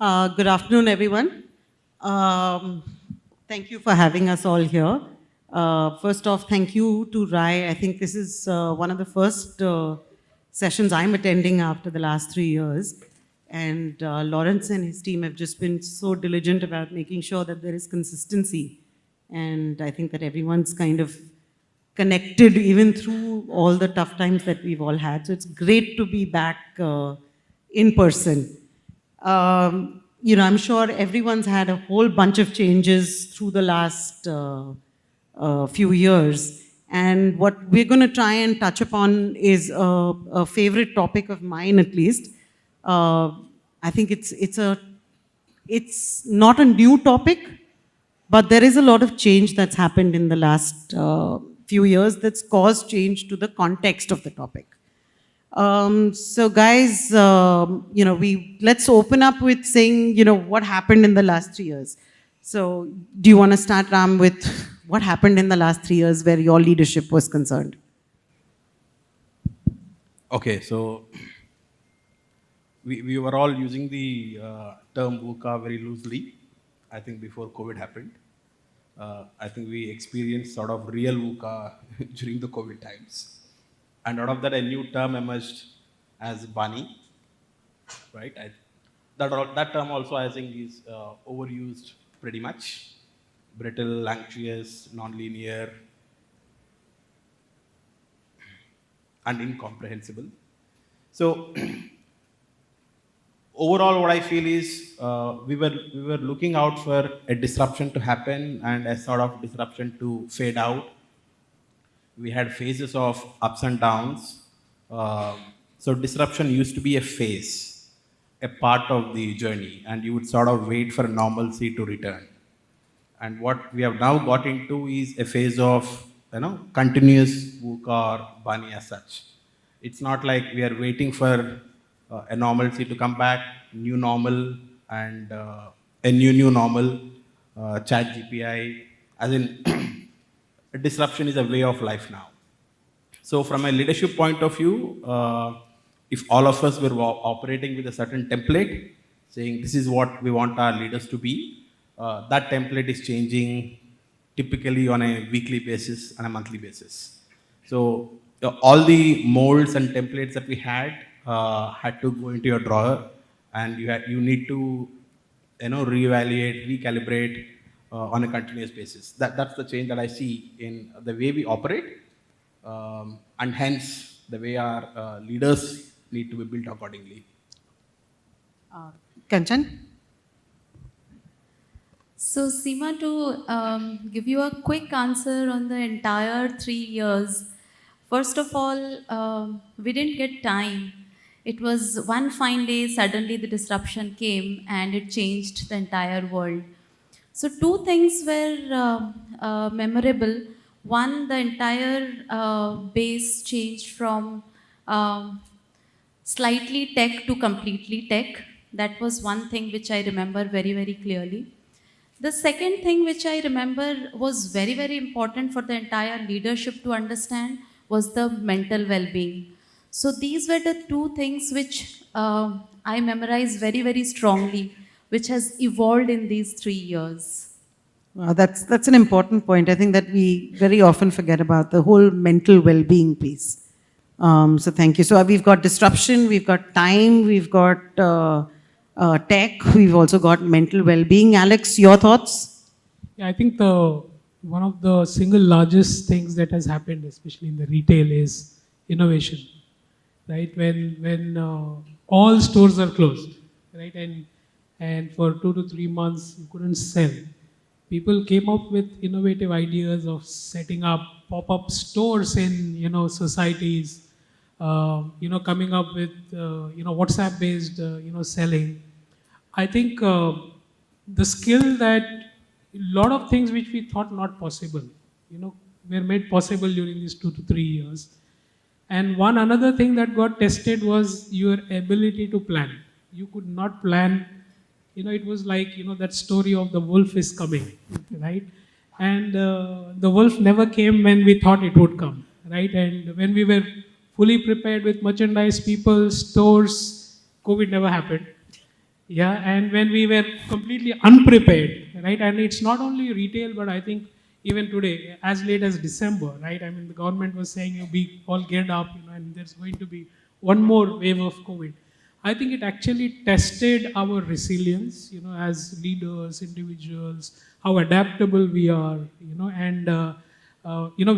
Good afternoon, everyone. Um, Thank you for having us all here. First off, thank you to Rai. I think this is one of the first sessions I'm attending after the last 3 years. And Lawrence and his team have just been so diligent about making sure that there is consistency. And I think that everyone's kind of connected even through all the tough times that we've all had. So it's great to be back in person. I'm sure everyone's had a whole bunch of changes through the last few years. And what we're going to try and touch upon is a favorite topic of mine, at least. I think it's not a new topic, but there is a lot of change that's happened in the last few years that's caused change to the context of the topic. So guys, let's open up with saying, what happened in the last 3 years. So do you want to start, Ram, with what happened in the last 3 years where your leadership was concerned? Okay, so we were all using the term VUCA very loosely, I think before COVID happened. I think we experienced sort of real VUCA during the COVID times. And out of that, a new term emerged as Bani, right? That term also, I think, is overused pretty much. Brittle, anxious, non-linear, and incomprehensible. So overall, what I feel is we were looking out for a disruption to happen and a sort of disruption to fade out. We had phases of ups and downs. So disruption used to be a phase, a part of the journey, and you would sort of wait for normalcy to return. And what we have now got into is a phase of continuous VUCA or Bani as such. It's not like we are waiting for a normalcy to come back, new normal, and a new normal, chat GPI, as in disruption is a way of life now. So from a leadership point of view, if all of us were operating with a certain template, saying this is what we want our leaders to be, that template is changing typically on a weekly basis and a monthly basis. So all the molds and templates that we had to go into your drawer, and you need to reevaluate, recalibrate on a continuous basis. That's the change that I see in the way we operate, and hence the way our leaders need to be built accordingly. Kanchan? So, Seema, to give you a quick answer on the entire 3 years, first of all, we didn't get time. It was one fine day, suddenly the disruption came and it changed the entire world. So, two things were memorable. One, the entire base changed from slightly tech to completely tech. That was one thing which I remember very, very clearly. The second thing which I remember was very, very important for the entire leadership to understand was the mental well-being. So these were the two things which I memorized very, very strongly, which has evolved in these 3 years. That's an important point. I think that we very often forget about the whole mental well-being piece. So thank you. So we've got disruption, we've got time, we've got tech, we've also got mental well-being. Alex, your thoughts? Yeah, I think one of the single largest things that has happened, especially in the retail, is innovation. Right, when all stores are closed, right, and for 2 to 3 months you couldn't sell, people came up with innovative ideas of setting up pop-up stores in societies, coming up with WhatsApp-based selling. I think the skill that a lot of things which we thought not possible, were made possible during these 2 to 3 years. And one another thing that got tested was your ability to plan. You could not plan. It was like, that story of the wolf is coming, right? And the wolf never came when we thought it would come, right? And when we were fully prepared with merchandise, people, stores, COVID never happened. Yeah, and when we were completely unprepared, right? And it's not only retail, but I think even today, as late as December, right? I mean, the government was saying you be all geared up, and there's going to be one more wave of COVID. I think it actually tested our resilience, as leaders, individuals, how adaptable we are, and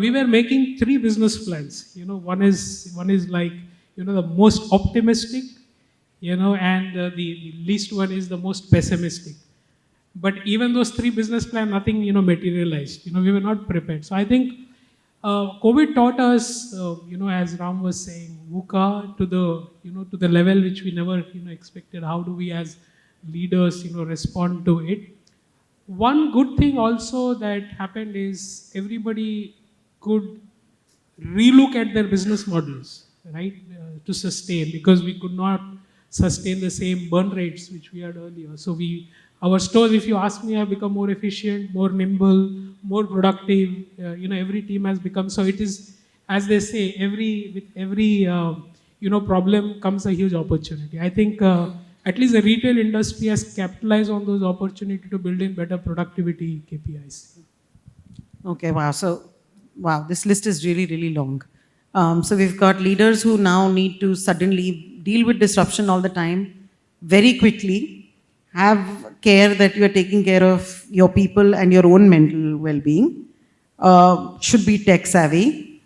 we were making three business plans. One is like, the most optimistic, and the least one is the most pessimistic. But even those three business plan, nothing, materialized. We were not prepared. So I think COVID taught us, as Ram was saying, VUCA to the level which we never, expected. How do we as leaders, respond to it? One good thing also that happened is everybody could relook at their business models, right, to sustain, because we could not sustain the same burn rates which we had earlier. So our stores, if you ask me, have become more efficient, more nimble, more productive. Every team has become. So it is, as they say, with every problem comes a huge opportunity. I think at least the retail industry has capitalized on those opportunities to build in better productivity KPIs. Okay, wow. So, wow, this list is really, really long. So we've got leaders who now need to suddenly deal with disruption all the time, very quickly, have care that you are taking care of your people and your own mental well-being, should be tech savvy.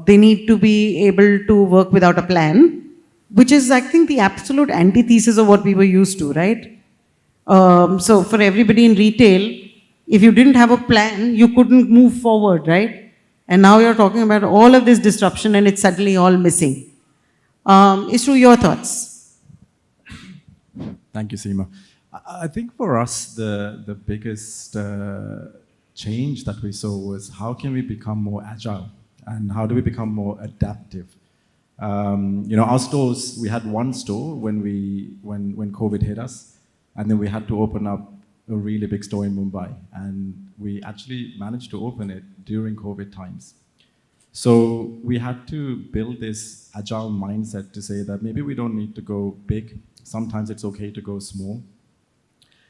They need to be able to work without a plan, which is, I think, the absolute antithesis of what we were used to, right? So for everybody in retail, if you didn't have a plan, you couldn't move forward, right? And now you're talking about all of this disruption and it's suddenly all missing. Isru, your thoughts? Thank you, Seema. I think for us, the biggest change that we saw was how can we become more agile and how do we become more adaptive? Our stores, we had one store when COVID hit us, and then we had to open up a really big store in Mumbai, and we actually managed to open it during COVID times. So we had to build this agile mindset to say that maybe we don't need to go big. Sometimes it's okay to go small.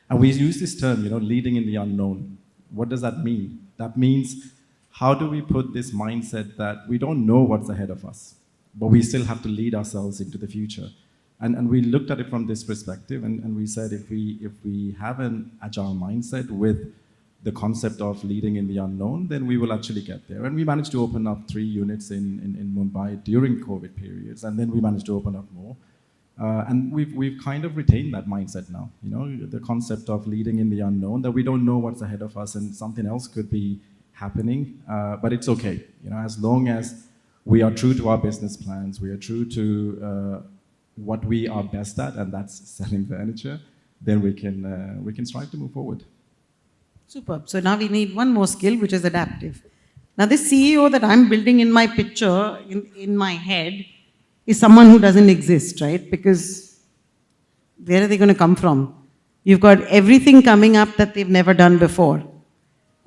And we use this term, leading in the unknown. What does that mean? That means, how do we put this mindset that we don't know what's ahead of us, but we still have to lead ourselves into the future? And we looked at it from this perspective, and we said if we have an agile mindset with the concept of leading in the unknown, then we will actually get there. And we managed to open up 3 units in Mumbai during COVID periods, and then we managed to open up more. And we've kind of retained that mindset now, the concept of leading in the unknown, that we don't know what's ahead of us and something else could be happening, but it's okay. As long as we are true to our business plans, we are true to what we are best at, and that's selling furniture, then we can strive to move forward. Superb. So now we need one more skill, which is adaptive. Now this CEO that I'm building in my picture, in my head, is someone who doesn't exist, right? Because where are they going to come from? You've got everything coming up that they've never done before.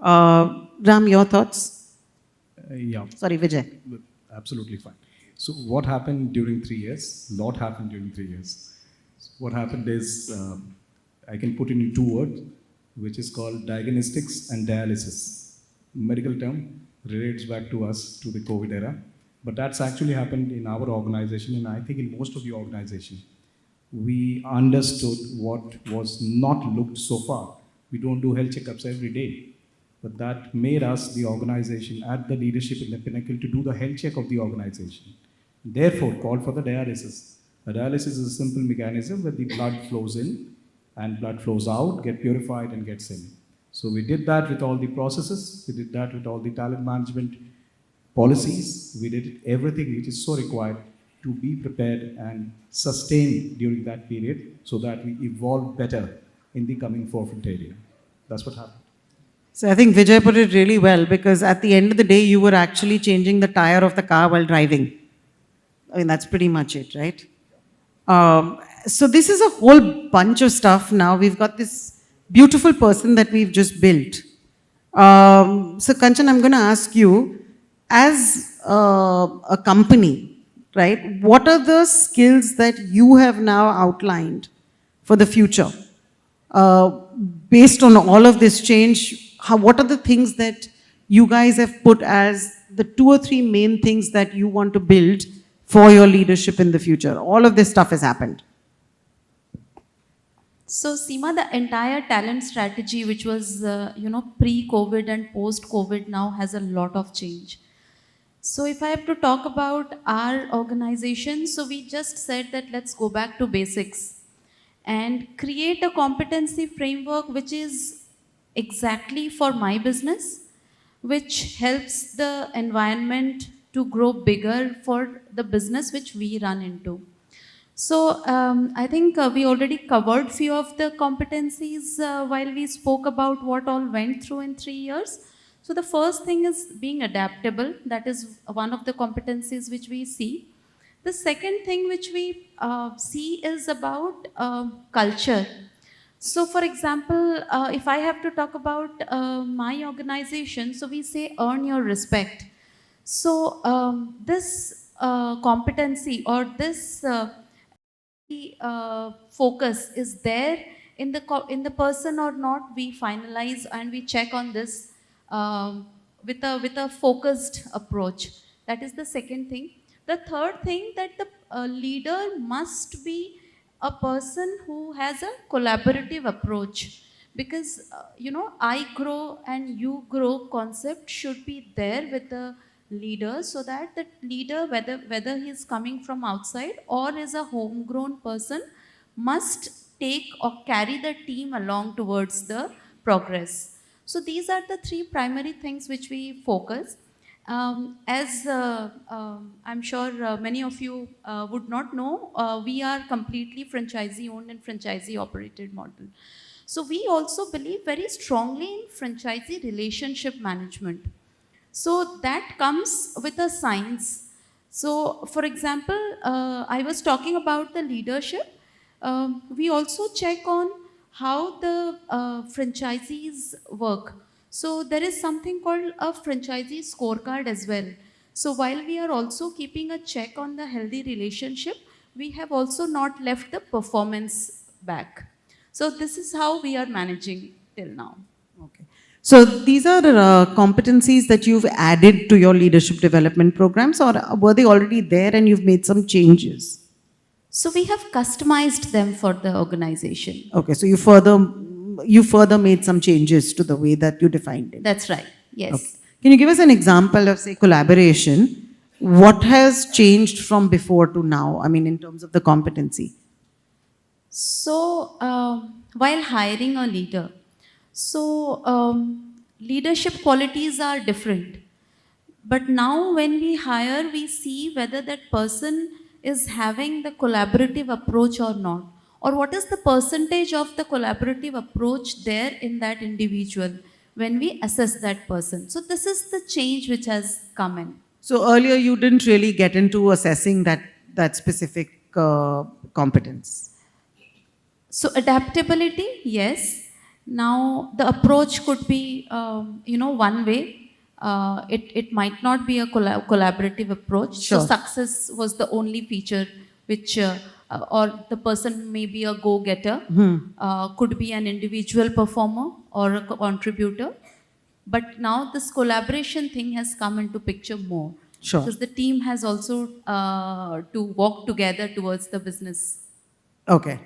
Ram, your thoughts? Yeah. Sorry, Vijay. Absolutely fine. So what happened during 3 years? A lot happened during 3 years. What happened is, I can put it in 2 words, which is called diagnostics and dialysis. Medical term relates back to us, to the COVID era. But that's actually happened in our organization, and I think in most of the organization. We understood what was not looked so far. We don't do health checkups every day. But that made us, the organization, at the leadership in the pinnacle, to do the health check of the organization. Therefore, called for the dialysis. The dialysis is a simple mechanism where the blood flows in and blood flows out, get purified and gets in. So we did that with all the processes. We did that with all the talent management policies. We did everything which is so required to be prepared and sustained during that period so that we evolve better in the coming forefront area. That's what happened. So I think Vijay put it really well, because at the end of the day, you were actually changing the tire of the car while driving. I mean, that's pretty much it, right? So this is a whole bunch of stuff now. We've got this beautiful person that we've just built. So Kanchan, I'm going to ask you, as a company, right, what are the skills that you have now outlined for the future? Uh, Based on all of this change, what are the things that you guys have put as the 2 or 3 main things that you want to build for your leadership in the future? All of this stuff has happened. So, Seema, the entire talent strategy, which was, pre-COVID and post-COVID, now has a lot of change. So, if I have to talk about our organization, so we just said that let's go back to basics and create a competency framework which is exactly for my business, which helps the environment to grow bigger for the business which we run into. So I think we already covered few of the competencies while we spoke about what all went through in 3 years. So the first thing is being adaptable. That is one of the competencies which we see. The second thing which we see is about culture. So for example, if I have to talk about my organization, so we say earn your respect. So this competency or this focus is there in the person or not, we finalize and we check on this with a focused approach. That is the second thing. The third thing, that the leader must be a person who has a collaborative approach, because I grow and you grow concept should be there with the leader, so that the leader, whether he is coming from outside or is a homegrown person, must take or carry the team along towards the progress. So these are the 3 primary things which we focus. As I'm sure many of you would not know, we are completely franchisee owned and franchisee operated model. So we also believe very strongly in franchisee relationship management. So that comes with a science. So for example, I was talking about the leadership. We also check on how the franchisees work. So there is something called a franchisee scorecard as well. So while we are also keeping a check on the healthy relationship, we have also not left the performance back. So this is how we are managing till now. Okay. So these are competencies that you've added to your leadership development programs, or were they already there and you've made some changes? So we have customized them for the organization. Okay, so you further made some changes to the way that you defined it. That's right. Yes. Okay. Can you give us an example of, say, collaboration? What has changed from before to now? I mean, in terms of the competency. So while hiring a leader, so leadership qualities are different. But now when we hire, we see whether that person is having the collaborative approach or not, or what is the percentage of the collaborative approach there in that individual when we assess that person. So this is the change which has come in. So earlier you didn't really get into assessing that specific competence. So adaptability, yes. Now the approach could be, one way. It might not be a collaborative approach. Sure. So success was the only feature which, or the person may be a go-getter, could be an individual performer or a contributor. But now this collaboration thing has come into picture more. Sure. Because the team has also to walk together towards the business. Okay.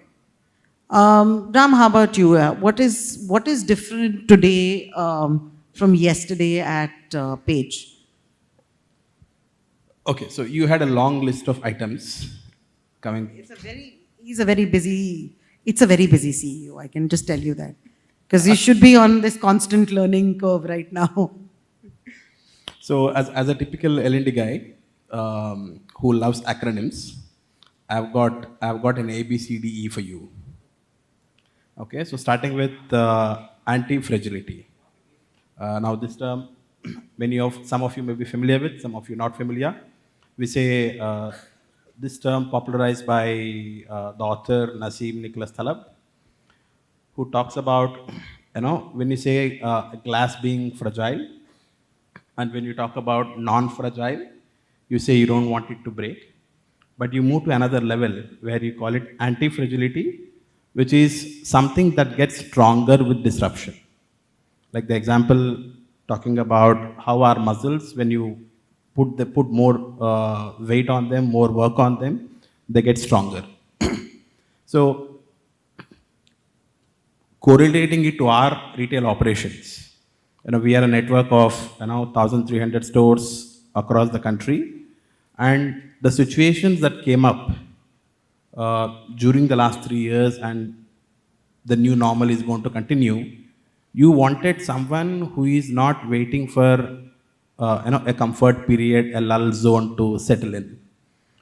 Ram, how about you? What is different today from yesterday at Page? Okay, so you had a long list of items coming. It's a very busy CEO. I can just tell you that, because he should be on this constant learning curve right now. So as a typical L&D guy who loves acronyms, I've got an A, B, C, D, E for you. Okay, so starting with anti-fragility. Now this term, some of you may be familiar with, some of you not familiar. We say this term popularized by the author Nassim Nicholas Taleb, who talks about, when you say glass being fragile, and when you talk about non-fragile, you say you don't want it to break. But you move to another level where you call it anti-fragility, which is something that gets stronger with disruption. Like the example talking about how our muscles, when you put more weight on them, more work on them, they get stronger. So correlating it to our retail operations, we are a network of 1,300 stores across the country, and the situations that came up during the last 3 years and the new normal is going to continue. You wanted someone who is not waiting for a comfort period, a lull zone to settle in.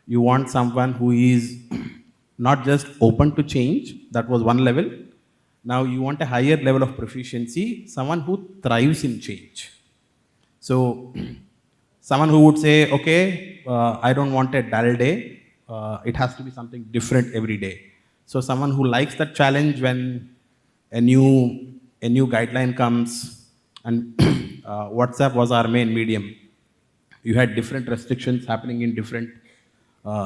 You want someone who is not just open to change, that was one level. Now you want a higher level of proficiency, someone who thrives in change. So someone who would say, okay, I don't want a dull day, it has to be something different every day. So someone who likes that challenge when a new guideline comes, and WhatsApp was our main medium. You had different restrictions happening in different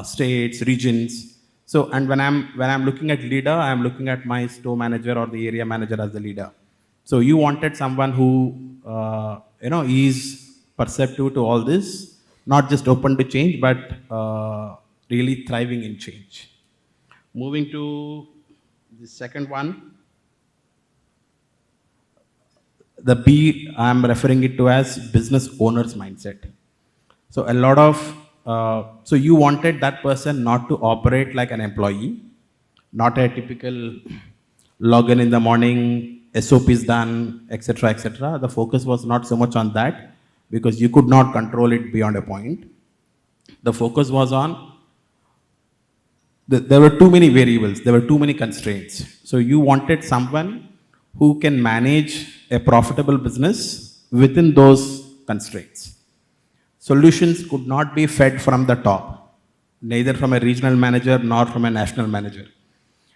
states, regions. So, and when I'm looking at leader, I'm looking at my store manager or the area manager as the leader. So you wanted someone who is perceptive to all this, not just open to change, but really thriving in change. Moving to the second one, the B, I'm referring it to as business owner's mindset. So a lot of, so you wanted that person not to operate like an employee, not a typical login in the morning, SOPs done, etc., etc. The focus was not so much on that because you could not control it beyond a point. The focus was on, there were too many variables, there were too many constraints. So you wanted someone who can manage a profitable business within those constraints. Solutions could not be fed from the top, neither from a regional manager nor from a national manager.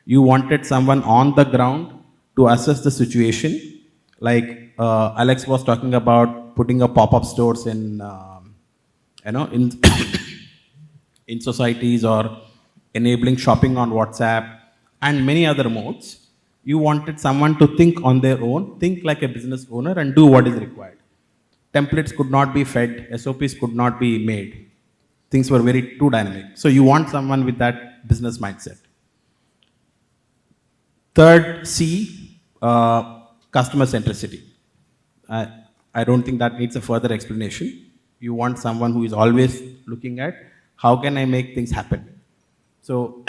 You wanted someone on the ground to assess the situation, like Alex was talking about putting a pop-up stores in, in in societies or enabling shopping on WhatsApp and many other modes. You wanted someone to think on their own, think like a business owner and do what is required. Templates could not be fed, SOPs could not be made. Things were very too dynamic. So you want someone with that business mindset. Third, C, customer centricity. I don't think that needs a further explanation. You want someone who is always looking at how can I make things happen. So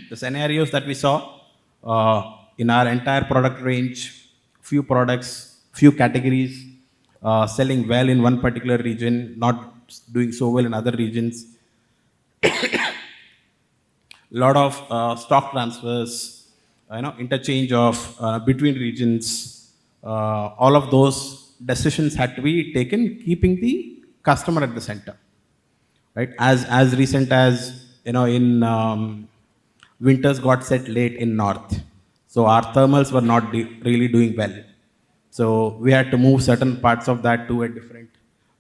the scenarios that we saw in our entire product range, few products, few categories, selling well in one particular region, not doing so well in other regions. Lot of stock transfers, interchange of between regions. All of those decisions had to be taken, keeping the customer at the center. Right? As recent as in winters got set late in north, so our thermals were not really doing well. So we had to move certain parts of that to a different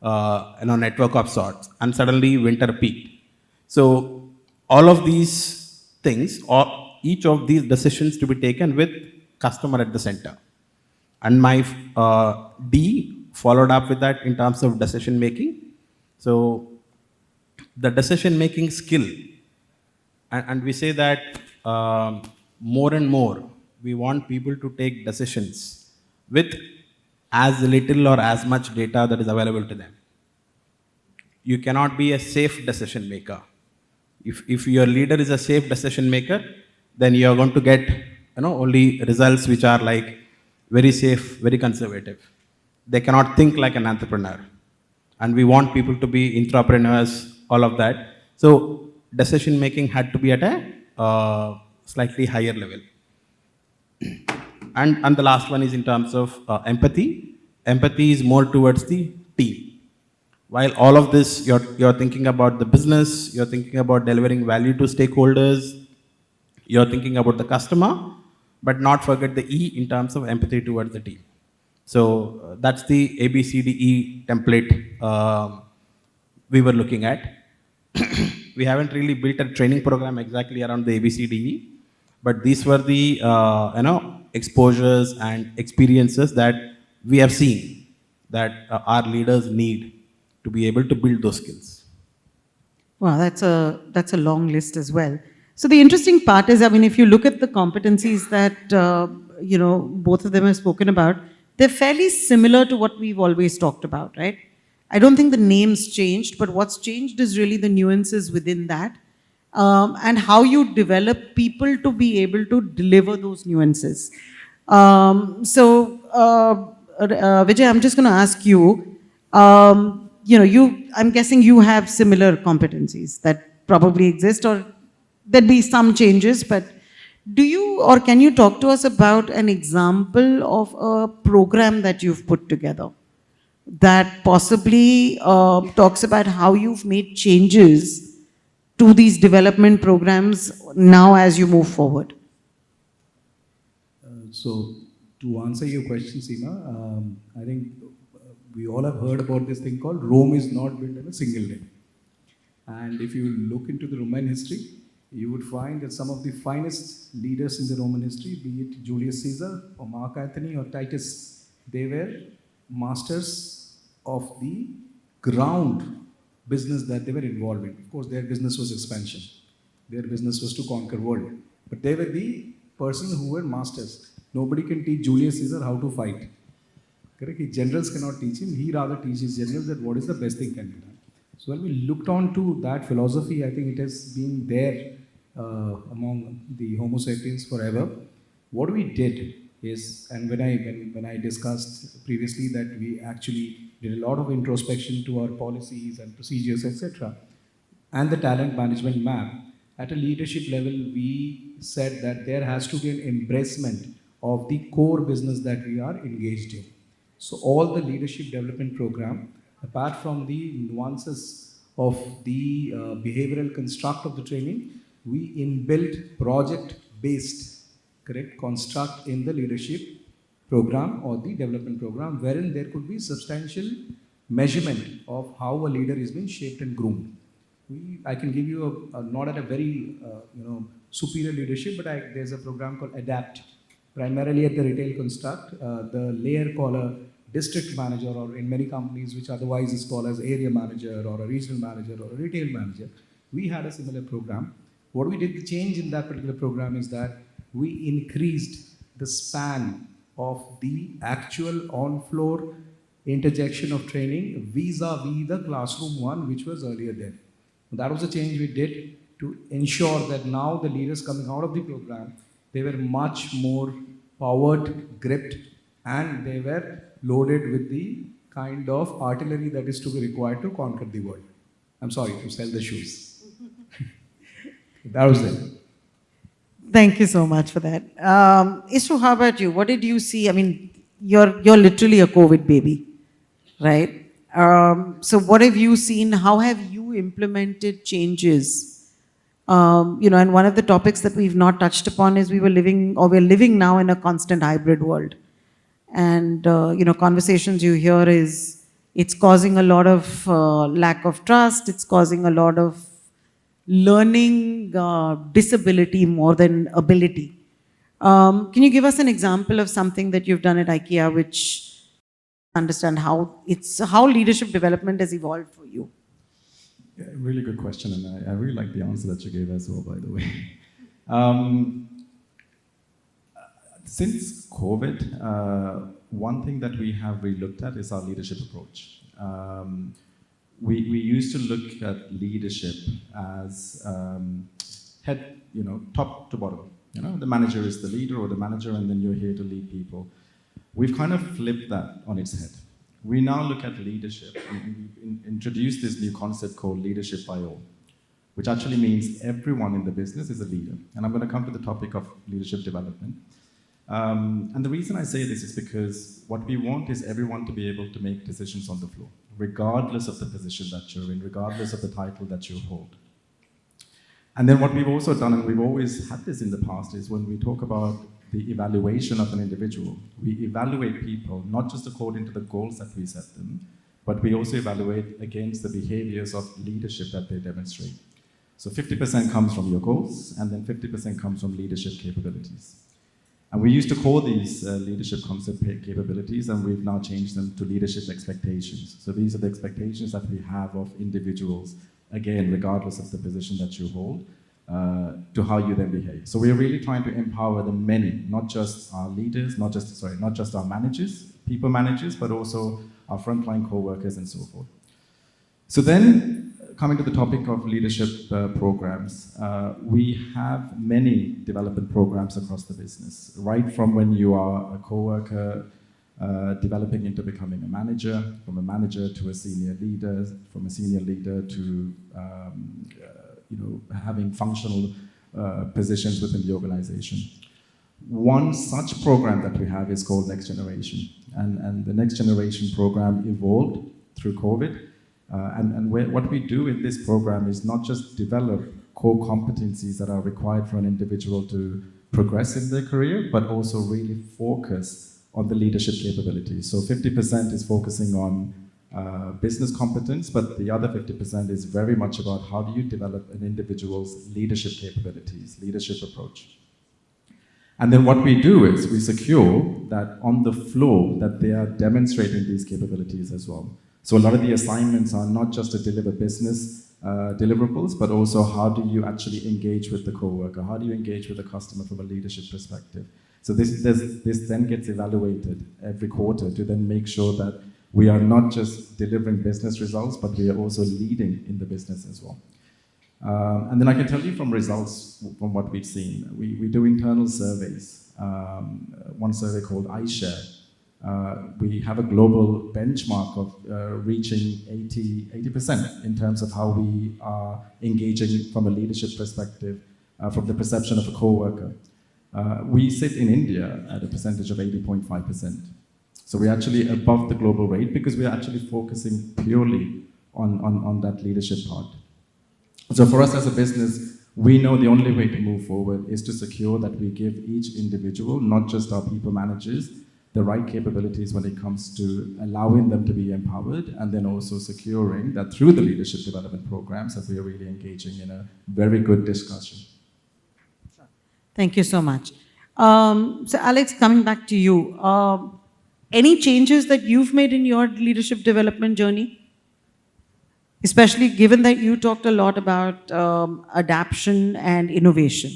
network of sorts, and suddenly winter peaked. So all of these things, or each of these decisions to be taken with customer at the center. And my D followed up with that in terms of decision making. So the decision making skill, and we say that more and more we want people to take decisions with as little or as much data that is available to them. You cannot be a safe decision maker. If your leader is a safe decision maker, then you are going to get only results which are like very safe, very conservative. They cannot think like an entrepreneur. And we want people to be entrepreneurs, all of that. So decision making had to be at a slightly higher level. And the last one is in terms of empathy. Empathy is more towards the team. While all of this, you're thinking about the business, you're thinking about delivering value to stakeholders, you're thinking about the customer, but not forget the E in terms of empathy towards the team. So that's the ABCDE template we were looking at. We haven't really built a training program exactly around the ABCDE, but these were the exposures and experiences that we have seen that our leaders need to be able to build those skills. Wow, that's a long list as well. So the interesting part is, I mean, if you look at the competencies that both of them have spoken about, they're fairly similar to what we've always talked about, right? I don't think the names changed, but what's changed is really the nuances within that, and how you develop people to be able to deliver those nuances. Vijay, I'm just going to ask you. I'm guessing you have similar competencies that probably exist, or there'd be some changes, but do you, or can you talk to us about an example of a program that you've put together that possibly talks about how you've made changes to these development programs now as you move forward? So, to answer your question, Seema, I think we all have heard about this thing called Rome is not built in a single day. And if you look into the Roman history, you would find that some of the finest leaders in the Roman history, be it Julius Caesar or Mark Antony or Titus, they were masters of the ground business that they were involved in. Of course, their business was expansion. Their business was to conquer world. But they were the person who were masters. Nobody can teach Julius Caesar how to fight. Correct? Generals cannot teach him. He rather teaches generals that what is the best thing can be done. So when we looked on to that philosophy, I think it has been there among the Homo sapiens forever. What we did is, and when I discussed previously that we actually did a lot of introspection to our policies and procedures, etc., and the talent management map, at a leadership level, we said that there has to be an embracement of the core business that we are engaged in. So all the leadership development program, apart from the nuances of the behavioral construct of the training, we inbuilt project-based, correct, construct in the leadership program or the development program, wherein there could be substantial measurement of how a leader is being shaped and groomed. I can give you not at a very superior leadership, but there's a program called ADAPT, primarily at the retail construct. The layer called a district manager, or in many companies which otherwise is called as area manager or a regional manager or a retail manager. We had a similar program. What we did, the change in that particular program is that we increased the span of the actual on-floor interjection of training vis-a-vis the classroom one, which was earlier there. That was a change we did to ensure that now the leaders coming out of the program, they were much more powered, gripped, and they were loaded with the kind of artillery that is to be required to conquer the world. I'm sorry, to sell the shoes. That was it. Thank you so much for that. Isru, how about you? What did you see? I mean, you're literally a COVID baby, right? So what have you seen? How have you implemented changes? And one of the topics that we've not touched upon is we're living now in a constant hybrid world. And, conversations you hear is it's causing a lot of lack of trust. It's causing a lot of learning disability more than ability. Can you give us an example of something that you've done at IKEA which understand how leadership development has evolved for you? Yeah, really good question, and I really like the answer that you gave as well, by the way. Since COVID, one thing that we have re-looked at is our leadership approach. We used to look at leadership as head, top to bottom. The manager is the leader or the manager, and then you're here to lead people. We've kind of flipped that on its head. We now look at leadership. We introduced this new concept called leadership by all, which actually means everyone in the business is a leader. And I'm going to come to the topic of leadership development. And the reason I say this is because what we want is everyone to be able to make decisions on the floor, regardless of the position that you're in, regardless of the title that you hold. And then what we've also done, and we've always had this in the past, is when we talk about the evaluation of an individual, we evaluate people not just according to the goals that we set them, but we also evaluate against the behaviors of leadership that they demonstrate. So 50% comes from your goals, and then 50% comes from leadership capabilities. And we used to call these leadership concept capabilities, and we've now changed them to leadership expectations. So these are the expectations that we have of individuals, again, regardless of the position that you hold, to how you then behave. So we're really trying to empower the many, not just our leaders, not just our managers, people managers, but also our frontline co-workers and so forth. So then, coming to the topic of leadership programs, we have many development programs across the business, right from when you are a co-worker, developing into becoming a manager, from a manager to a senior leader, from a senior leader to having functional positions within the organization. One such program that we have is called Next Generation, and the Next Generation program evolved through COVID. What we do in this program is not just develop core competencies that are required for an individual to progress in their career, but also really focus on the leadership capabilities. So 50% is focusing on business competence, but the other 50% is very much about how do you develop an individual's leadership capabilities, leadership approach. And then what we do is we secure that on the floor that they are demonstrating these capabilities as well. So a lot of the assignments are not just to deliver business deliverables, but also how do you actually engage with the coworker? How do you engage with the customer from a leadership perspective? So this then gets evaluated every quarter to then make sure that we are not just delivering business results, but we are also leading in the business as well. And then I can tell you from results from what we've seen. We do internal surveys. One survey called iShare. We have a global benchmark of reaching 80% in terms of how we are engaging from a leadership perspective, from the perception of a co-worker. We sit in India at a percentage of 80.5%. So we're actually above the global rate because we're actually focusing purely on that leadership part. So for us as a business, we know the only way to move forward is to secure that we give each individual, not just our people managers, the right capabilities when it comes to allowing them to be empowered, and then also securing that through the leadership development programs that we are really engaging in a very good discussion. Thank you so much. So Alex, coming back to you, any changes that you've made in your leadership development journey? Especially given that you talked a lot about adaptation and innovation.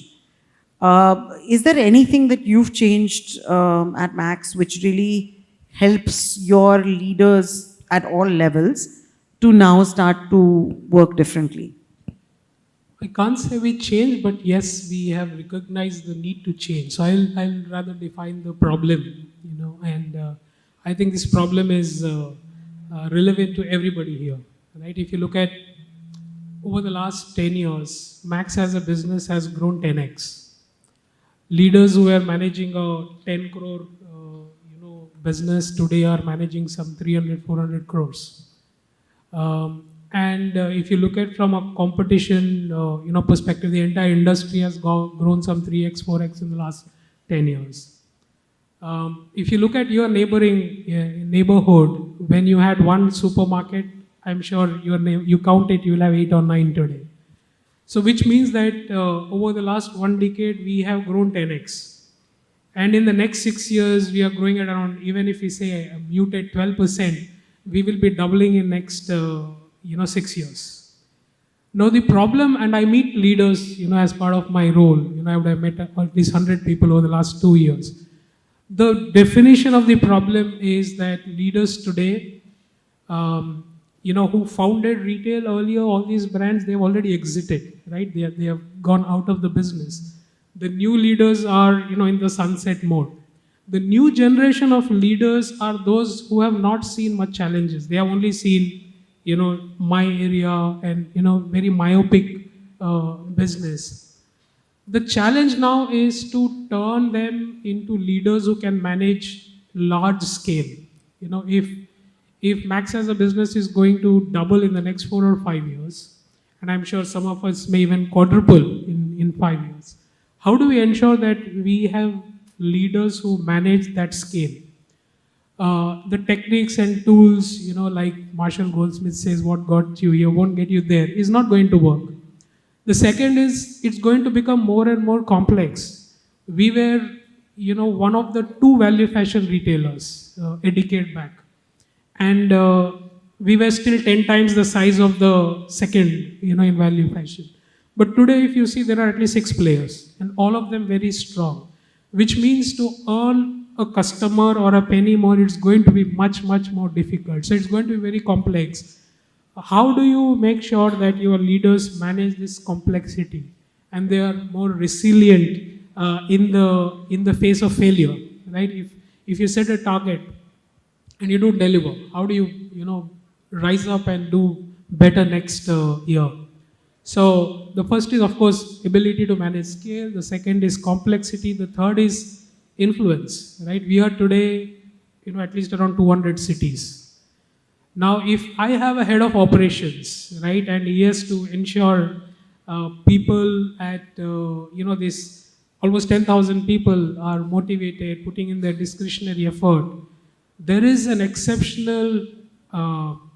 Is there anything that you've changed at Max which really helps your leaders at all levels to now start to work differently? I can't say we changed, but yes, we have recognized the need to change. So I'll rather define the problem, and I think this problem is relevant to everybody here, right? If you look at over the last 10 years, Max as a business has grown 10x. Leaders who are managing a 10 crore business today are managing some 300, 400 crores. And if you look at from a competition perspective, the entire industry has grown some 3x, 4x in the last 10 years. If you look at your neighborhood, when you had one supermarket, I'm sure you count it, you'll have 8 or 9 today. So which means that over the last 1 decade, we have grown 10x. And in the next 6 years, we are growing at around, even if we say a muted 12%, we will be doubling in next 6 years. Now the problem, and I meet leaders, as part of my role, I've met at least 100 people over the last 2 years. The definition of the problem is that leaders today, who founded retail earlier, all these brands, they've already exited, right? They have gone out of the business. The new leaders are, in the sunset mode. The new generation of leaders are those who have not seen much challenges. They have only seen, my area and, very myopic business. The challenge now is to turn them into leaders who can manage large scale. If Max as a business is going to double in the next 4 or 5 years, and I'm sure some of us may even quadruple in 5 years, how do we ensure that we have leaders who manage that scale? The techniques and tools, like Marshall Goldsmith says, what got you here won't get you there, is not going to work. The second is it's going to become more and more complex. We were, one of the two value fashion retailers a decade back. And we were still 10 times the size of the second, in value fashion. But today, if you see, there are at least 6 players, and all of them very strong, which means to earn a customer or a penny more, it's going to be much, much more difficult. So it's going to be very complex. How do you make sure that your leaders manage this complexity and they are more resilient in the face of failure, right? If you set a target and you don't deliver, how do you rise up and do better next year? So the first is, of course, ability to manage scale. The second is complexity. The third is influence, right? We are today, at least around 200 cities. Now, if I have a head of operations, right, and he has to ensure people at, this almost 10,000 people are motivated, putting in their discretionary effort, there is an exceptional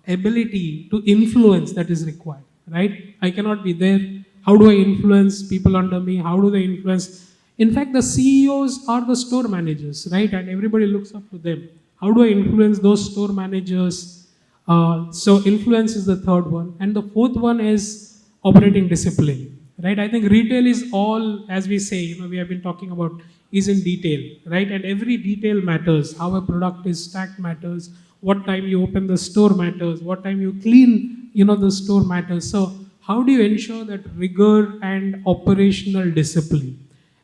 ability to influence that is required, right? I cannot be there. How do I influence people under me? How do they influence? In fact, the CEOs are the store managers, right? And everybody looks up to them. How do I influence those store managers? So influence is the third one. And the fourth one is operating discipline, right? I think retail is all, as we say, we have been talking about, is in detail, right? And every detail matters. How a product is stacked matters. What time you open the store matters. What time you clean, the store matters. So how do you ensure that rigor and operational discipline?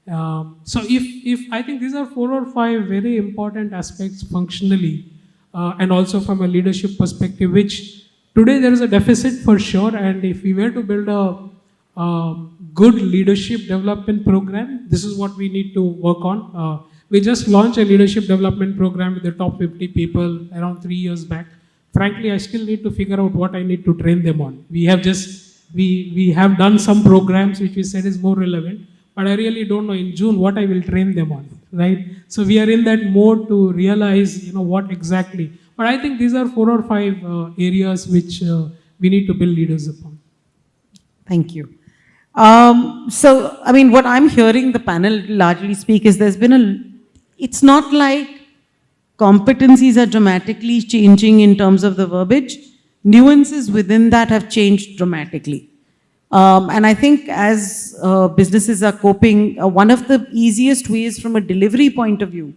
So if I think these are 4 or 5 very important aspects functionally and also from a leadership perspective, which today there is a deficit for sure. And if we were to build a good leadership development program, this is what we need to work on. We just launched a leadership development program with the top 50 people around 3 years back. Frankly, I still need to figure out what I need to train them on. We have done some programs which we said is more relevant, but I really don't know in June what I will train them on, right? So we are in that mode to realize, what exactly. But I think these are 4 or 5 areas which we need to build leaders upon. Thank you. What I'm hearing the panel largely speak is it's not like competencies are dramatically changing in terms of the verbiage. Nuances within that have changed dramatically. And I think as businesses are coping, one of the easiest ways from a delivery point of view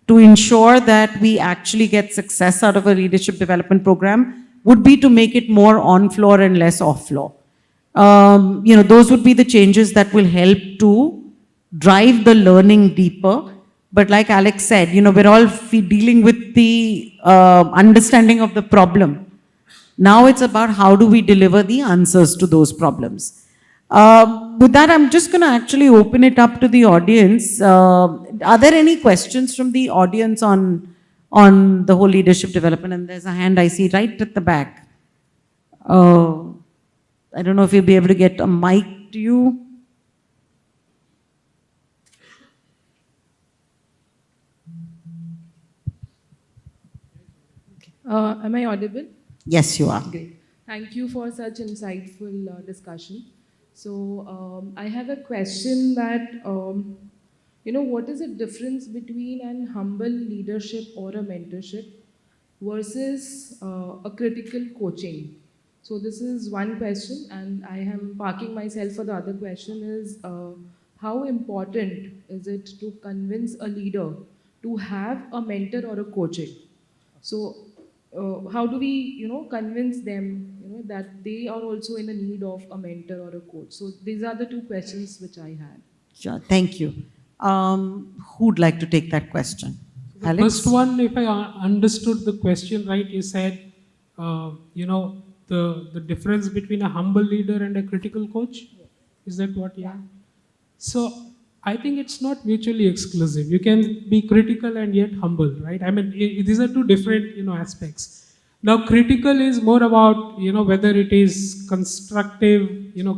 to ensure that we actually get success out of a leadership development program would be to make it more on floor and less off floor. Those would be the changes that will help to drive the learning deeper. But like Alex said, we're all dealing with the understanding of the problem. Now it's about how do we deliver the answers to those problems. With that, I'm just going to actually open it up to the audience. Are there any questions from the audience on the whole leadership development? And there's a hand I see right at the back. I don't know if you'll be able to get a mic to you. Am I audible? Yes, you are. Great. Thank you for such insightful discussion. So I have a question that, what is the difference between an humble leadership or a mentorship versus a critical coaching? So this is one question, and I am parking myself for the other question is, how important is it to convince a leader to have a mentor or a coaching? So how do we, convince them, that they are also in a need of a mentor or a coach? So these are the 2 questions which I had. Sure, thank you. Who'd like to take that question? Alex? First one, if I understood the question right, you said, the difference between a humble leader and a critical coach? Is that what you have? So I think it's not mutually exclusive. You can be critical and yet humble, right? I mean, these are 2 different, aspects. Now, critical is more about, whether it is constructive,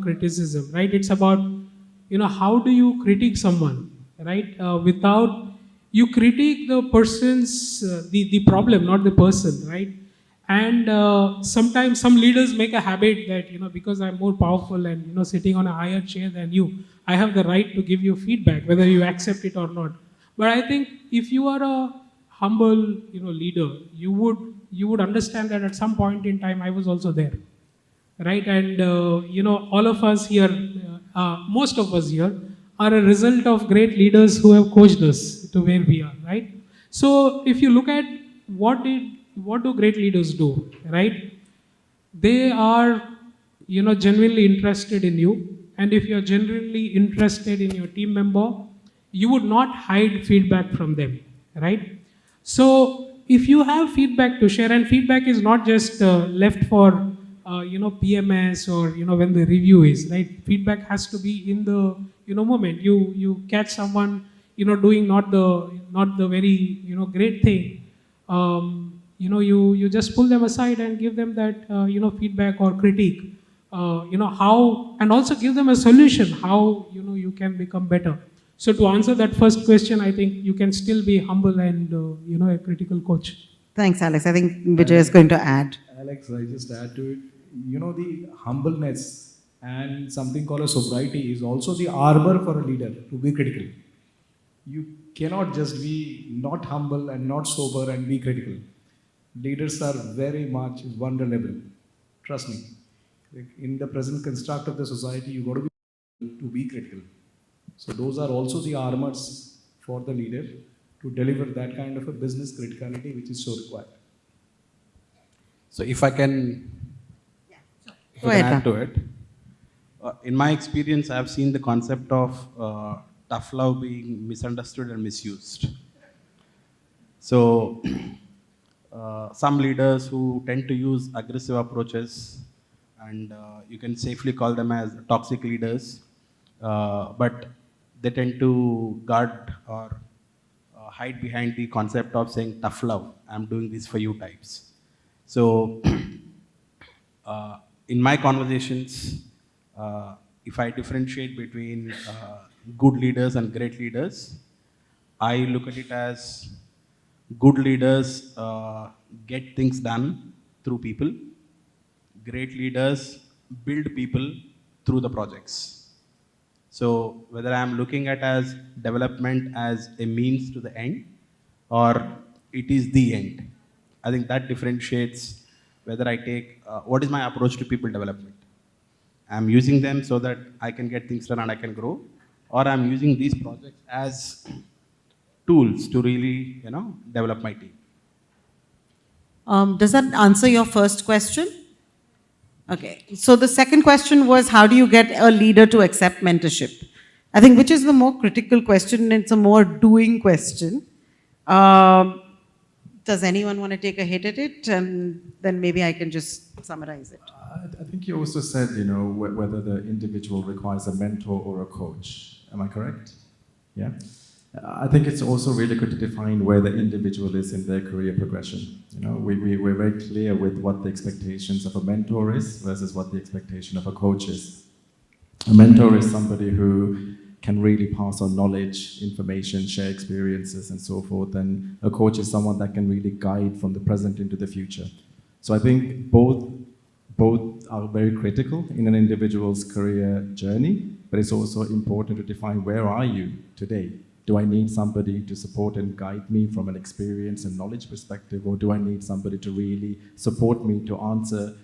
criticism, right? It's about, how do you critique someone, right? You critique the person's, the problem, not the person, right? And sometimes some leaders make a habit that, because I'm more powerful and, sitting on a higher chair than you, I have the right to give you feedback, whether you accept it or not. But I think if you are a humble, leader, you would understand that at some point in time I was also there, right? And all of us here, most of us here, are a result of great leaders who have coached us to where we are, right? So if you look at what do great leaders do, right? They are, genuinely interested in you, and if you're genuinely interested in your team member, you would not hide feedback from them, right? So if you have feedback to share, and feedback is not just left for PMS or when the review is, right? Feedback has to be in the moment. You catch someone doing not the very great thing. You just pull them aside and give them that feedback or critique. How, and also give them a solution how you can become better. So to answer that first question, I think you can still be humble and a critical coach. Thanks, Alex. I think Vijay is going to add. Alex, I just add to it. The humbleness and something called a sobriety is also the armor for a leader to be critical. You cannot just be not humble and not sober and be critical. Leaders are very much vulnerable. Trust me. In the present construct of the society, you got to be critical. So those are also the armors for the leader to deliver that kind of a business criticality which is so required. So if I can, add to it, in my experience, I've seen the concept of tough love being misunderstood and misused. So some leaders who tend to use aggressive approaches, and you can safely call them as toxic leaders, but they tend to guard or hide behind the concept of saying tough love, I'm doing this for you types. So in my conversations, if I differentiate between good leaders and great leaders, I look at it as good leaders get things done through people. Great leaders build people through the projects. So whether I'm looking at as development as a means to the end or it is the end, I think that differentiates whether I take, what is my approach to people development. I'm using them so that I can get things done and I can grow, or I'm using these projects as tools to really, develop my team. Does that answer your first question? Okay. So the second question was, how do you get a leader to accept mentorship? I think which is the more critical question, and it's a more doing question. Does anyone want to take a hit at it? And then maybe I can just summarize it. I think you also said, whether the individual requires a mentor or a coach. Am I correct? Yeah. I think it's also really good to define where the individual is in their career progression. We're very clear with what the expectations of a mentor is versus what the expectation of a coach is. A mentor is somebody who can really pass on knowledge, information, share experiences, and so forth. And a coach is someone that can really guide from the present into the future. So I think both are very critical in an individual's career journey, but it's also important to define, where are you today? Do I need somebody to support and guide me from an experience and knowledge perspective, or do I need somebody to really support me to answer,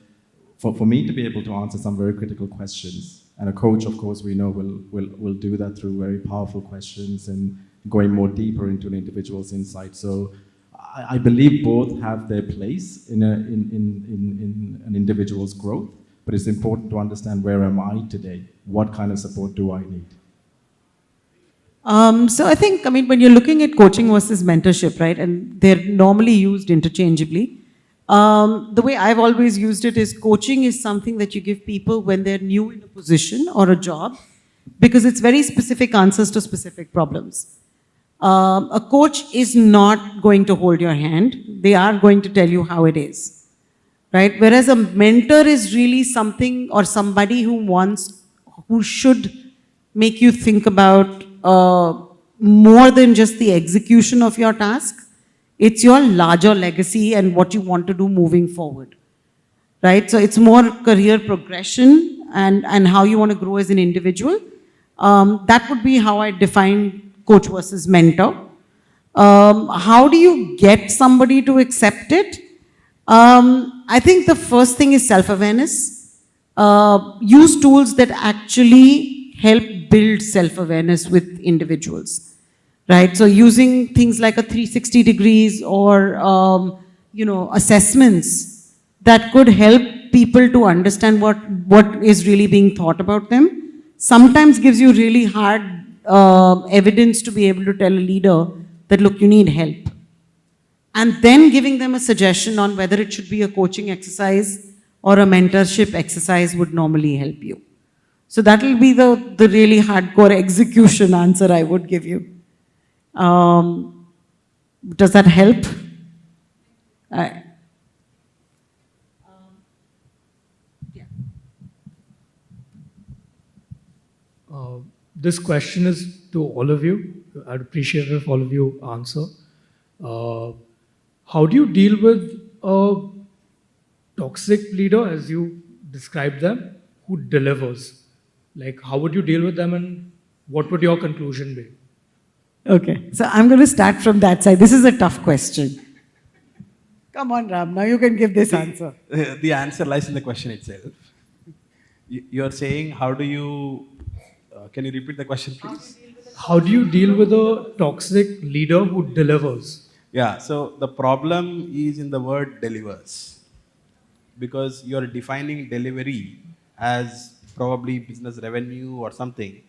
for me to be able to answer some very critical questions? And a coach, of course, we know will do that through very powerful questions and going more deeper into an individual's insight. So I believe both have their place in an individual's growth, but it's important to understand, where am I today? What kind of support do I need? So I think, when you're looking at coaching versus mentorship, right, and they're normally used interchangeably, the way I've always used it is, coaching is something that you give people when they're new in a position or a job, because it's very specific answers to specific problems. A coach is not going to hold your hand. They are going to tell you how it is, right? Whereas a mentor is really something, or somebody who should make you think about more than just the execution of your task. It's your larger legacy and what you want to do moving forward, right? So it's more career progression and how you want to grow as an individual. That would be how I define coach versus mentor. How do you get somebody to accept it? I think the first thing is self-awareness. Use tools that actually help build self-awareness with individuals, right? So using things like a 360 degrees or, assessments that could help people to understand what is really being thought about them, sometimes gives you really hard evidence to be able to tell a leader that, look, you need help. And then giving them a suggestion on whether it should be a coaching exercise or a mentorship exercise would normally help you. So that will be the really hardcore execution answer I would give you. Does that help? This question is to all of you. I'd appreciate it if all of you answer. How do you deal with a toxic leader, as you described them, who delivers? Like, how would you deal with them and what would your conclusion be? Okay, so I'm going to start from that side. This is a tough question. Come on, Ram, now you can give this answer. The answer lies in the question itself. You're saying, how do you, can you repeat the question, please? How do you deal with a toxic leader who delivers? Yeah, so the problem is in the word delivers. Because you're defining delivery as probably business revenue or something.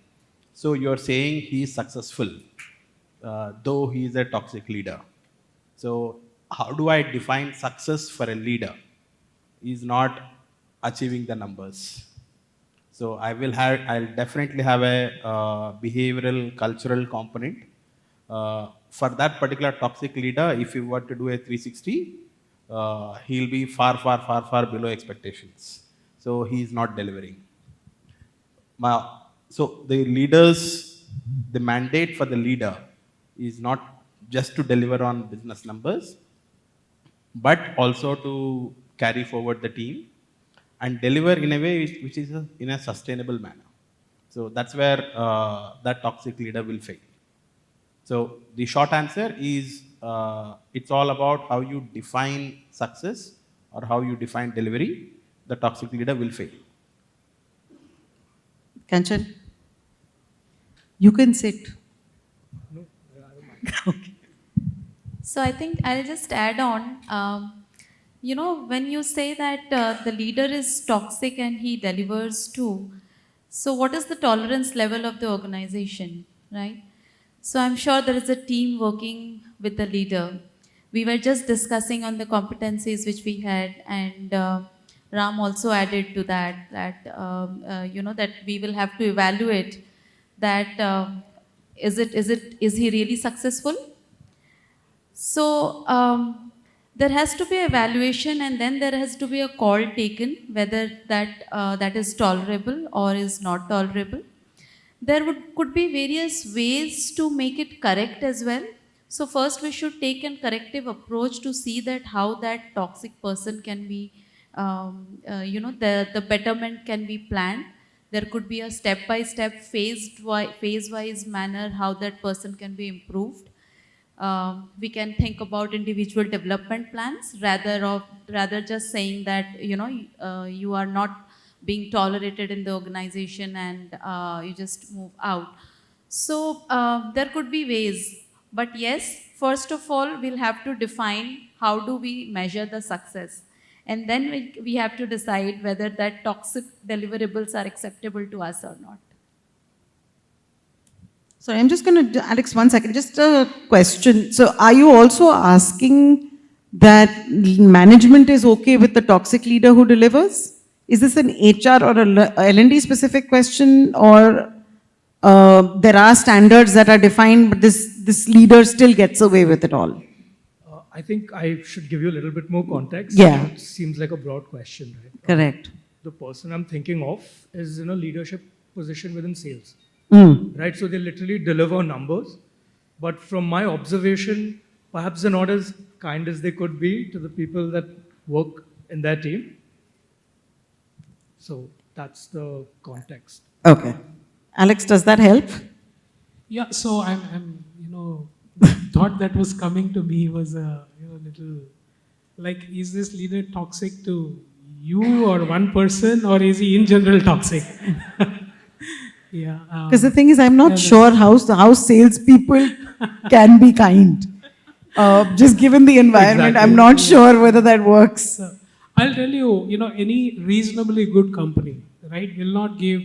So you're saying he is successful, though he is a toxic leader. So how do I define success for a leader? Is not achieving the numbers. So I'll definitely have a behavioral, cultural component. For that particular toxic leader, if you were to do a 360, he'll be far below expectations. So he's not delivering. So the mandate for the leader is not just to deliver on business numbers, but also to carry forward the team and deliver in a way which is in a sustainable manner. So that's where that toxic leader will fail. So the short answer is it's all about how you define success or how you define delivery. The toxic leader will fail. Kanchan, you can sit. Okay. So I think I'll just add on. When you say that the leader is toxic and he delivers too, so what is the tolerance level of the organization, right? So I'm sure there is a team working with the leader. We were just discussing on the competencies which we had, and Ram also added to that that we will have to evaluate that is he really successful? So there has to be evaluation, and then there has to be a call taken whether that is tolerable or is not tolerable. There could be various ways to make it correct as well. So first we should take a corrective approach to see that how that toxic person can be, the betterment can be planned. There could be a step-by-step, phase-wise manner how that person can be improved. We can think about individual development plans rather just saying that you are not being tolerated in the organization and you just move out. So there could be ways, but yes, first of all we'll have to define how do we measure the success, and then we have to decide whether that toxic deliverables are acceptable to us or not. So I'm just going to, Alex, 1 second, just a question. So are you also asking that management is okay with the toxic leader who delivers? Is this an HR or a L&D specific question, or there are standards that are defined, but this leader still gets away with it all? I think I should give you a little bit more context. Yeah. It seems like a broad question, right? Correct. The person I'm thinking of is in a leadership position within sales. Mm. Right, so they literally deliver numbers, but from my observation, perhaps they're not as kind as they could be to the people that work in their team. So that's the context. Okay. Alex, does that help? Yeah, so I'm thought that was coming to me was a little like, is this leader toxic to you or one person, or is he in general toxic? Yeah. Because the thing is, I'm not yeah, sure how salespeople can be kind. Just given the environment, Exactly. I'm not sure whether that works. So, I'll tell you, any reasonably good company, right, will not give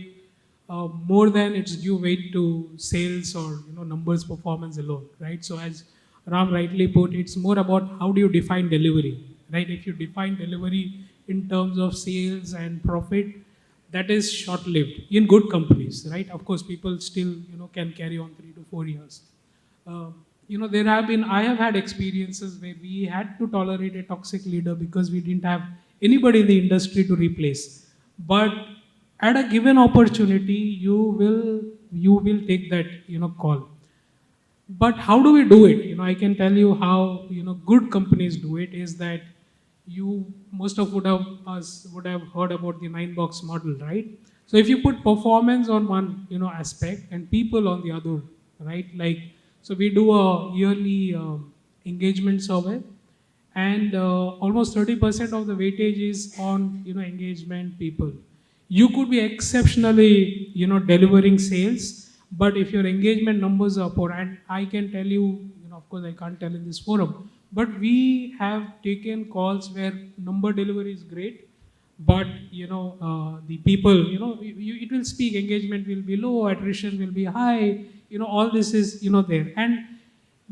more than its due weight to sales or numbers performance alone, right? So as Ram rightly put, it's more about how do you define delivery, right? If you define delivery in terms of sales and profit, that is short-lived in good companies, right? Of course, people still can carry on 3 to 4 years. I have had experiences where we had to tolerate a toxic leader because we didn't have anybody in the industry to replace. But at a given opportunity, you will take that call. But how do we do it? I can tell you how good companies do it is that most of would have heard about the 9-box model, right? So if you put performance on one aspect and people on the other, right? Like, so we do a yearly engagement survey, and almost 30% of the weightage is on engagement people. You could be exceptionally delivering sales, but if your engagement numbers are poor, and I can tell you, of course I can't tell in this forum, but we have taken calls where number delivery is great, but the people, it will speak, engagement will be low, attrition will be high, all this is there. And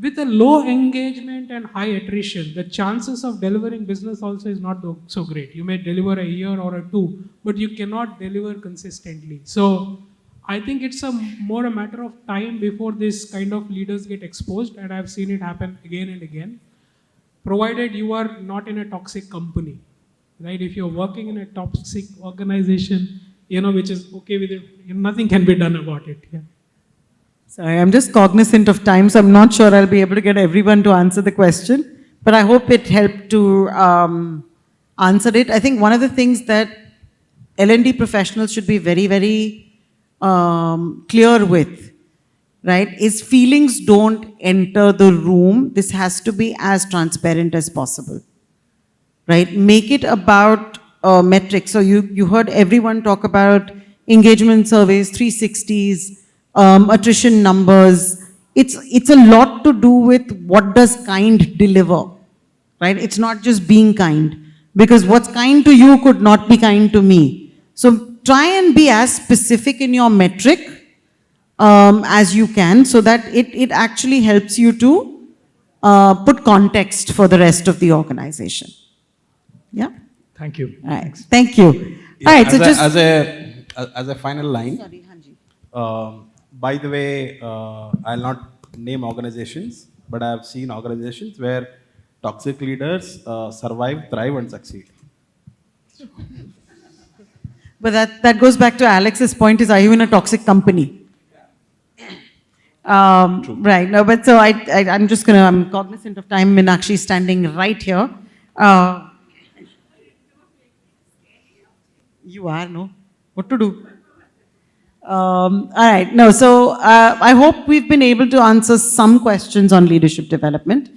with a low engagement and high attrition, the chances of delivering business also is not so great. You may deliver a year or a two, but you cannot deliver consistently. So I think it's more a matter of time before this kind of leaders get exposed, and I've seen it happen again and again, provided you are not in a toxic company, right? If you're working in a toxic organization, which is okay with it, nothing can be done about it. Yeah. Sorry, I'm just cognizant of time, so I'm not sure I'll be able to get everyone to answer the question, but I hope it helped to answer it. I think one of the things that L&D professionals should be very, very clear with, right, is feelings don't enter the room. This has to be as transparent as possible, right? Make it about metrics. So you heard everyone talk about engagement surveys, 360s, attrition numbers. It's a lot to do with what does kind deliver, right? It's not just being kind, because what's kind to you could not be kind to me. So try and be as specific in your metric as you can, so that it actually helps you to put context for the rest of the organization. Yeah? Thank you. All right. Thank you. Yeah, All right, so just... as a final line, Sorry, Hanji. by the way, I'll not name organizations, but I've seen organizations where toxic leaders survive, thrive, and succeed. But that goes back to Alex's point, is, are you in a toxic company? Right. No, but so I'm cognizant of time. Meenakshi is standing right here. You are, no? What to do? All right. No, so I hope we've been able to answer some questions on leadership development.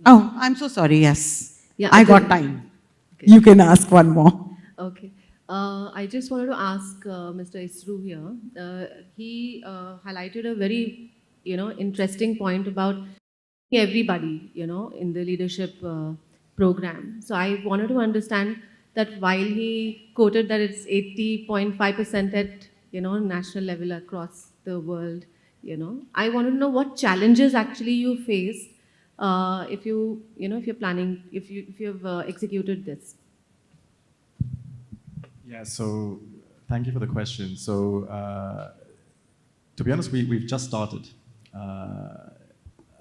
Oh, I'm so sorry. Yes. Yeah, I got time. Okay. You can ask one more. Okay. I just wanted to ask Mr. Isru here. He highlighted a very, interesting point about everybody, in the leadership program. So I wanted to understand that while he quoted that it's 80.5% at, national level across the world, I want to know what challenges actually you faced if you're planning, if you've executed this. Yeah, so thank you for the question. So to be honest, we've just started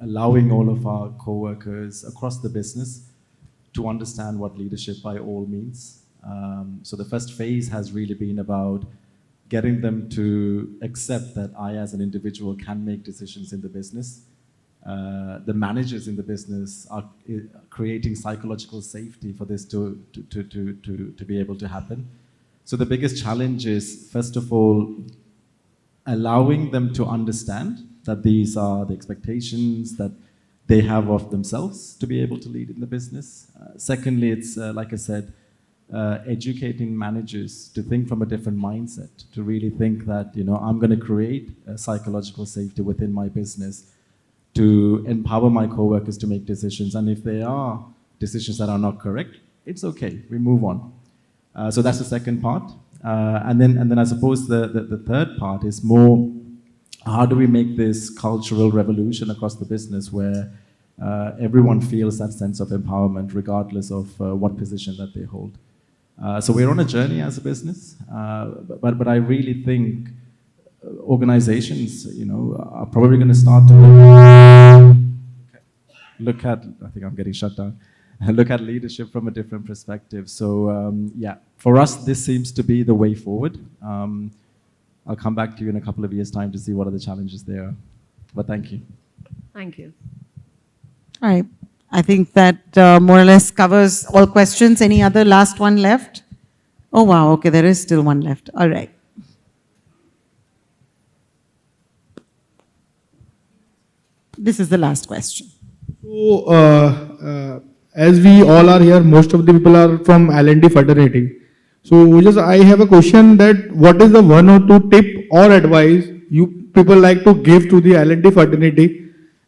allowing all of our co-workers across the business to understand what leadership by all means. So the first phase has really been about getting them to accept that I as an individual can make decisions in the business, the managers in the business are creating psychological safety for this to be able to happen. So the biggest challenge is, first of all, allowing them to understand that these are the expectations that they have of themselves to be able to lead in the business. Secondly, it's, like I said, educating managers to think from a different mindset, to really think that, I'm going to create a psychological safety within my business to empower my coworkers to make decisions. And if there are decisions that are not correct, it's okay, we move on. So that's the second part. And then I suppose the third part is more, how do we make this cultural revolution across the business where everyone feels that sense of empowerment regardless of what position that they hold. So we're on a journey as a business, but I really think organizations, are probably going to start to look at, I think I'm getting shut down, look at leadership from a different perspective. So yeah, for us, this seems to be the way forward. I'll come back to you in a couple of years' time to see what are the challenges there are. But thank you. Thank you. All right. I think that more or less covers all questions. Any other last one left? Oh, wow. Okay, there is still one left. All right. This is the last question. So, as we all are here, most of the people are from L&D fraternity. So, I have a question that what is the one or two tip or advice you people like to give to the L&D fraternity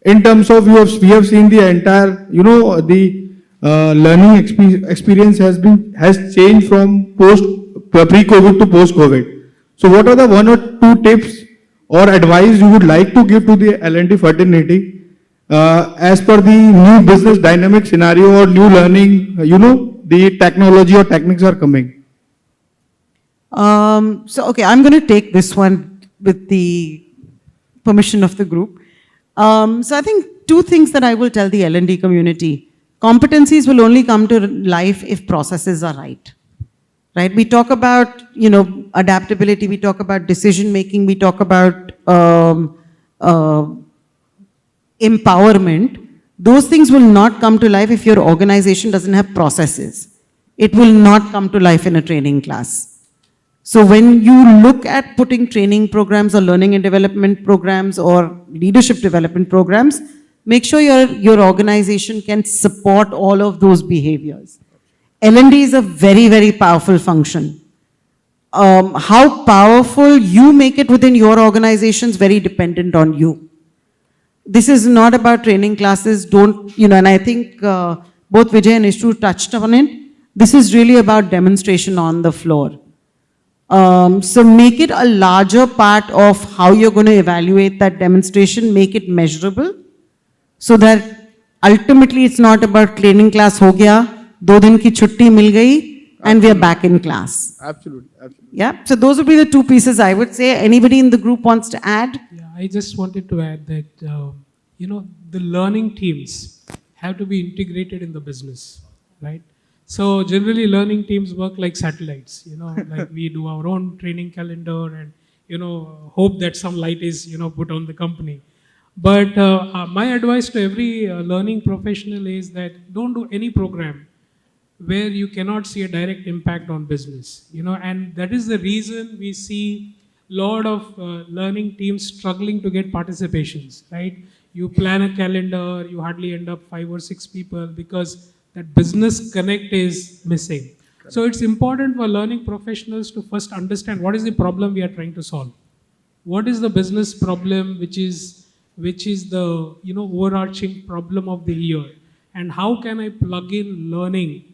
in terms of we have seen the entire, the learning experience has changed from pre-COVID to post-COVID. So, what are the one or two tips or advice you would like to give to the L&D fraternity as per the new business dynamic scenario or new learning, the technology or techniques are coming? Okay, I'm going to take this one with the permission of the group. So I think two things that I will tell the L&D community. Competencies will only come to life if processes are right. Right? We talk about, adaptability, we talk about decision making, we talk about empowerment. Those things will not come to life if your organization doesn't have processes. It will not come to life in a training class. So when you look at putting training programs or learning and development programs or leadership development programs, make sure your organization can support all of those behaviors. L&D is a very, very powerful function. How powerful you make it within your organization is very dependent on you. This is not about training classes, and I think both Vijay and Ishru touched on it. This is really about demonstration on the floor. So make it a larger part of how you're going to evaluate that demonstration, make it measurable, so that ultimately it's not about training class ho gaya, 2 din ki chutti mil gayi, and we are back in class. Absolutely. Yeah, so those would be the two pieces I would say. Anybody in the group wants to add? Yeah, I just wanted to add that, the learning teams have to be integrated in the business, right? So generally learning teams work like satellites, like we do our own training calendar and, hope that some light is, put on the company. But my advice to every learning professional is that don't do any program where you cannot see a direct impact on business, and that is the reason we see a lot of learning teams struggling to get participations, right? You plan a calendar, you hardly end up 5 or 6 people because that business connect is missing. Correct. So it's important for learning professionals to first understand what is the problem we are trying to solve. What is the business problem which is the overarching problem of the year, and how can I plug in learning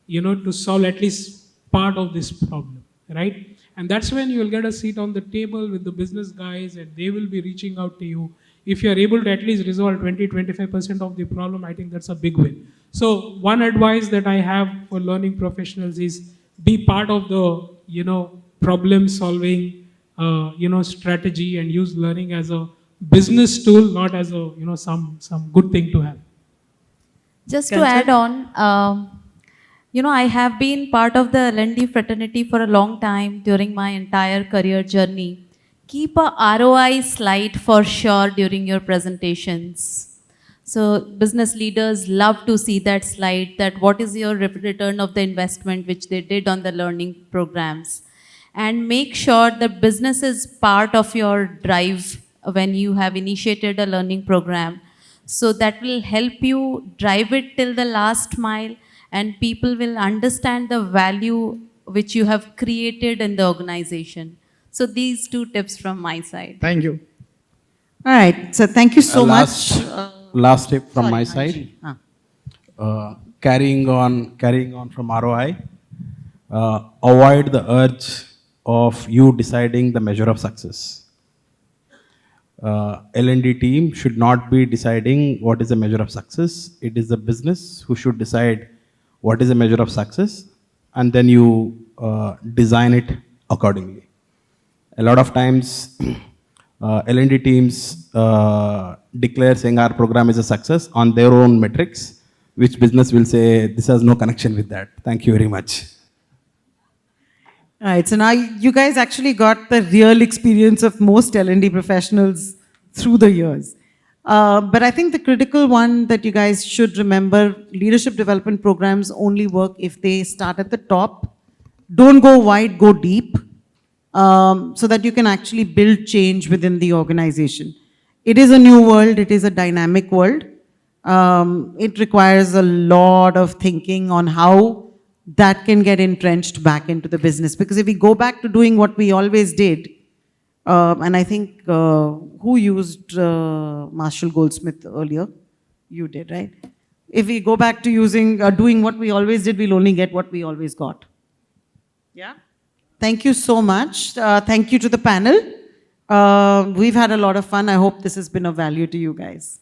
to solve at least part of this problem, right? And that's when you will get a seat on the table with the business guys and they will be reaching out to you. If you are able to at least resolve 20-25% of the problem, I think that's a big win. So one advice that I have for learning professionals is be part of the problem solving strategy, and use learning as a business tool, not as a some good thing to have. Just to add on, I have been part of the L&D fraternity for a long time during my entire career journey. Keep a ROI slide for sure during your presentations. So business leaders love to see that slide, that what is your return of the investment which they did on the learning programs. And make sure the business is part of your drive when you have initiated a learning program. So that will help you drive it till the last mile, and people will understand the value which you have created in the organization. So these 2 tips from my side. Thank you. All right. So thank you so much. Last tip from my Sorry, side. Anji. Carrying on from ROI, avoid the urge of you deciding the measure of success. L&D team should not be deciding what is the measure of success. It is the business who should decide what is the measure of success, and then you design it accordingly. A lot of times, L&D teams declare saying our program is a success on their own metrics, which business will say this has no connection with that. Thank you very much. All right, so now you guys actually got the real experience of most L&D professionals through the years. But I think the critical one that you guys should remember, leadership development programs only work if they start at the top. Don't go wide, go deep, so that you can actually build change within the organization. It is a new world, it is a dynamic world. It requires a lot of thinking on how that can get entrenched back into the business. Because if we go back to doing what we always did, and I think who used Marshall Goldsmith earlier? You did, right? If we go back to using doing what we always did, we'll only get what we always got. Yeah? Thank you so much. Thank you to the panel. We've had a lot of fun. I hope this has been of value to you guys.